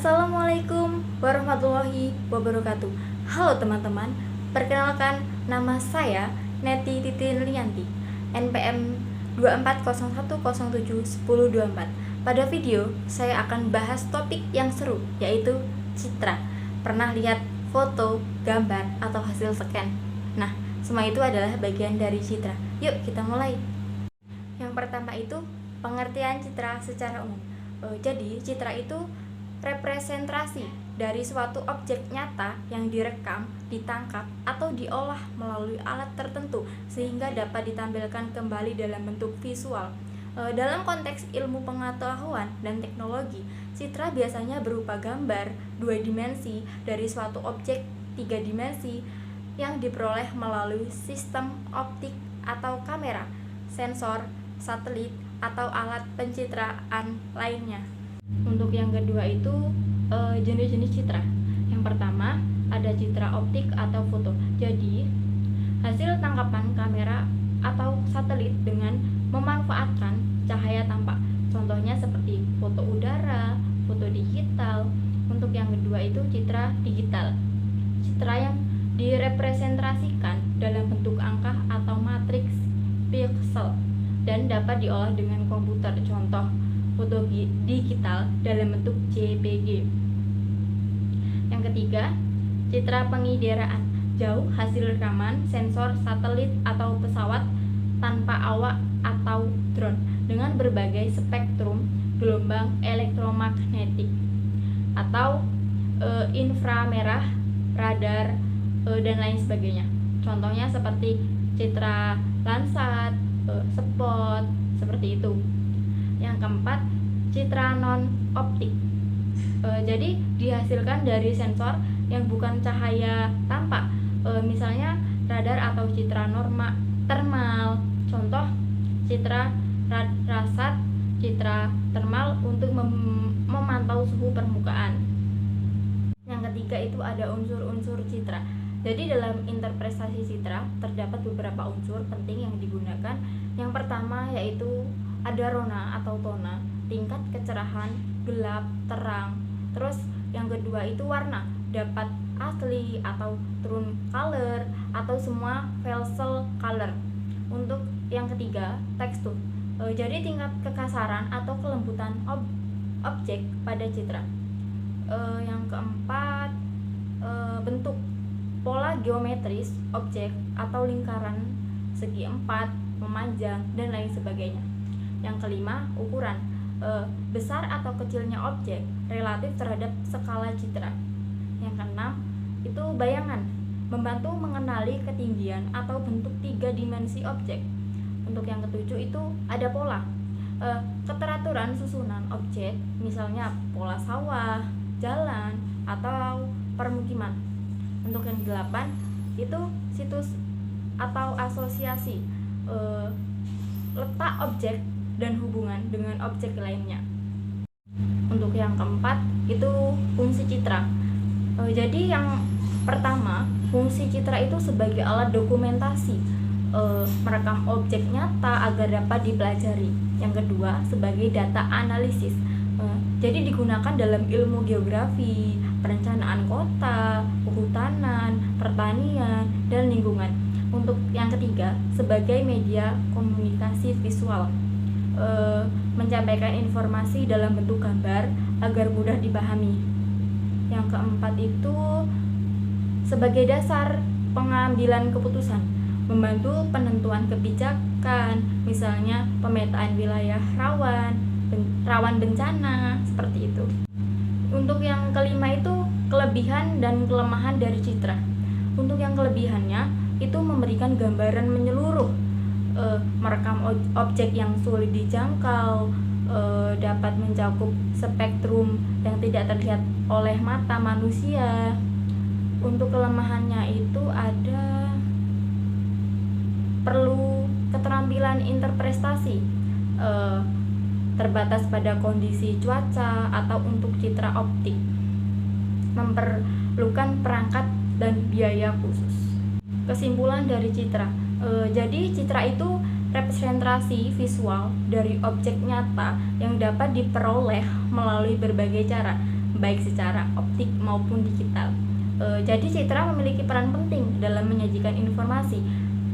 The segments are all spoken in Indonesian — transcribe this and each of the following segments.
Assalamualaikum warahmatullahi wabarakatuh. Halo teman-teman, perkenalkan nama saya Neti Titin Lianti, NPM 2401071024. Pada video saya akan bahas topik yang seru, yaitu citra. Pernah lihat foto, gambar, atau hasil scan? Nah, semua itu adalah bagian dari citra. Yuk kita mulai. Yang pertama itu pengertian citra secara umum. Jadi citra itu representasi dari suatu objek nyata yang direkam, ditangkap, atau diolah melalui alat tertentu sehingga dapat ditampilkan kembali dalam bentuk visual. Dalam konteks ilmu pengetahuan dan teknologi, citra biasanya berupa gambar 2 dimensi dari suatu objek 3 dimensi yang diperoleh melalui sistem optik atau kamera, sensor, satelit, atau alat pencitraan lainnya. Untuk yang kedua itu jenis-jenis citra. Yang pertama ada citra optik atau foto. Jadi hasil tangkapan kamera atau satelit dengan memanfaatkan cahaya tampak. Contohnya seperti foto udara, foto digital. Untuk yang kedua itu citra digital. Citra yang direpresentasikan dalam bentuk angka atau matriks pixel dan dapat diolah dengan komputer. Contoh foto digital dalam bentuk JPG. Yang ketiga, citra pengidaraan. Jauh hasil rekaman sensor satelit atau pesawat tanpa awak atau drone dengan berbagai spektrum gelombang elektromagnetik atau inframerah, radar, dan lain sebagainya. Contohnya seperti citra Landsat, spot, seperti itu. Yang keempat, citra non-optik. Jadi dihasilkan dari sensor yang bukan cahaya tampak, misalnya radar atau citra termal. Contoh citra rasat, citra termal untuk memantau suhu permukaan. Yang ketiga itu ada unsur-unsur citra. Jadi dalam interpretasi citra terdapat beberapa unsur penting yang digunakan. Yang pertama yaitu ada rona atau tona, tingkat kecerahan, gelap, terang. Terus yang kedua itu warna, dapat asli atau true color atau semua false color. Untuk yang ketiga tekstur, jadi tingkat kekasaran atau kelembutan objek pada citra. Yang keempat bentuk, pola geometris objek atau lingkaran, segi empat, memanjang, dan lain sebagainya. Yang kelima, ukuran, besar atau kecilnya objek relatif terhadap skala citra. Yang keenam, itu bayangan, membantu mengenali ketinggian atau bentuk 3 dimensi objek. Untuk yang ketujuh itu ada pola, keteraturan susunan objek, misalnya pola sawah, jalan, atau permukiman. Untuk yang kedelapan itu situs atau asosiasi, letak objek dan hubungan dengan objek lainnya. Untuk yang keempat itu fungsi citra. Jadi yang pertama, fungsi citra itu sebagai alat dokumentasi, merekam objek nyata agar dapat dipelajari. Yang kedua sebagai data analisis, jadi digunakan dalam ilmu geografi, perencanaan kota, kehutanan, pertanian, dan lingkungan. Untuk yang ketiga sebagai media komunikasi visual, menyampaikan informasi dalam bentuk gambar agar mudah dipahami. Yang keempat itu sebagai dasar pengambilan keputusan, membantu penentuan kebijakan, misalnya pemetaan wilayah rawan bencana, seperti itu. Untuk yang kelima itu kelebihan dan kelemahan dari citra. Untuk yang kelebihannya itu memberikan gambaran menyeluruh, merekam objek yang sulit dijangkau, dapat mencakup spektrum yang tidak terlihat oleh mata manusia. Untuk kelemahannya itu ada perlu keterampilan interpretasi, terbatas pada kondisi cuaca atau untuk citra optik, memerlukan perangkat dan biaya khusus. Kesimpulan dari citra, jadi citra itu representasi visual dari objek nyata yang dapat diperoleh melalui berbagai cara, baik secara optik maupun digital. Jadi citra memiliki peran penting dalam menyajikan informasi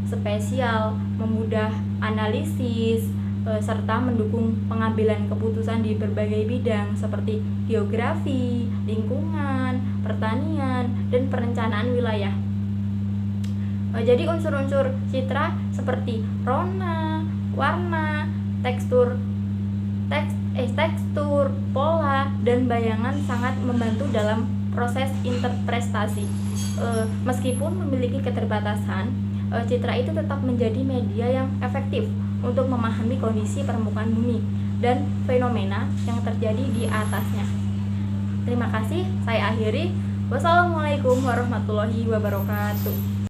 spesial, memudah analisis, serta mendukung pengambilan keputusan di berbagai bidang seperti geografi, lingkungan, pertanian, dan perencanaan wilayah. Jadi unsur-unsur citra seperti rona, warna, tekstur, pola, dan bayangan sangat membantu dalam proses interpretasi. Meskipun memiliki keterbatasan, citra itu tetap menjadi media yang efektif untuk memahami kondisi permukaan bumi dan fenomena yang terjadi di atasnya. Terima kasih, saya akhiri. Wassalamualaikum warahmatullahi wabarakatuh.